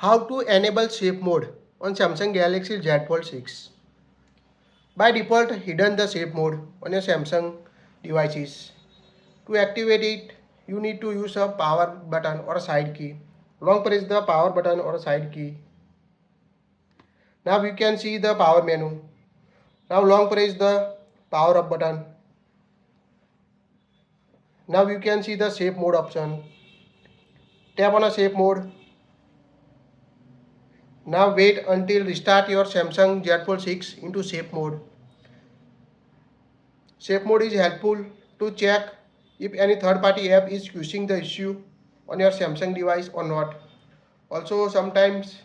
How to enable shape mode on Samsung Galaxy Z Fold 6. By default, hidden the shape mode on your Samsung devices. To activate it, you need to use a power button or a side key. Long press the power button or a side key. Now you can see the power menu. Now long press the power up button. Now you can see the shape mode option. Tap on a shape mode. Now wait until restart your Samsung Z Fold 6 into shape mode. Shape mode is helpful to check if any third-party app is causing the issue on your Samsung device or not. Also, sometimes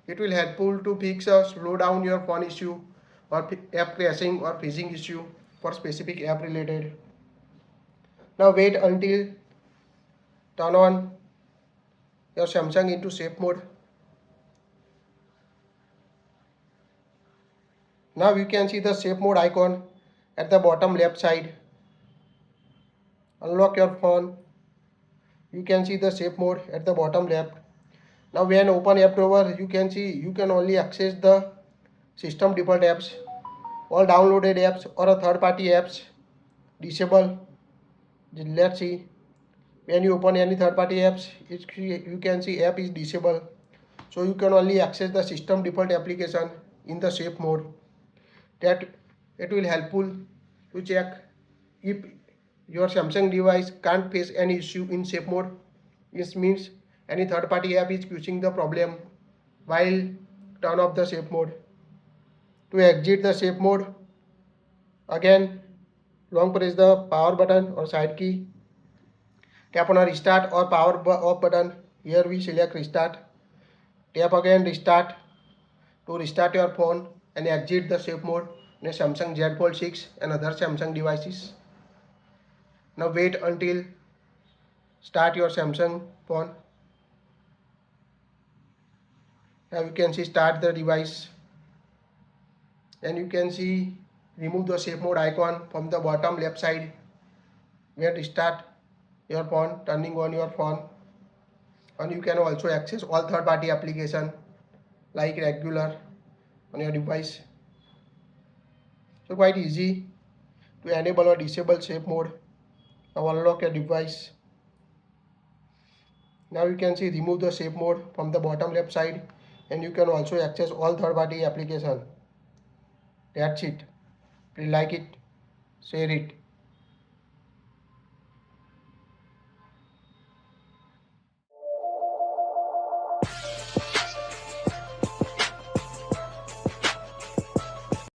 it will helpful to fix or slow down your phone issue or app crashing or freezing issue for specific app related. Now wait until turn on your Samsung into shape mode. Now you can see the shape mode icon at the bottom left side. Unlock your phone. You can see the shape mode at the bottom left. Now when open app drawer, you can see you can only access the system default apps. All downloaded apps or a third party apps disable. Let's see. When you open any third party apps, you can see app is disabled. So you can only access the system default application in the shape mode. That it will helpful to check if your Samsung device can't face any issue in shape mode. This means any third party app is causing the problem while turn off the shape mode. To exit the shape mode, again long press the power button or side key. Tap on a restart or power off button. Here we select restart. Tap again restart to restart your phone and exit the shape mode in a Samsung Z Fold 6 and other Samsung devices. Now wait until start your Samsung phone. Now you can see start the device and you can see remove the shape mode icon from the bottom left side where restart your phone, turning on your phone, and you can also access all third party application like regular on your device. So quite easy to enable or disable shape mode. Now unlock your device. Now you can see remove the shape mode from the bottom left side and you can also access all third party application. That's it. Please like it, share it.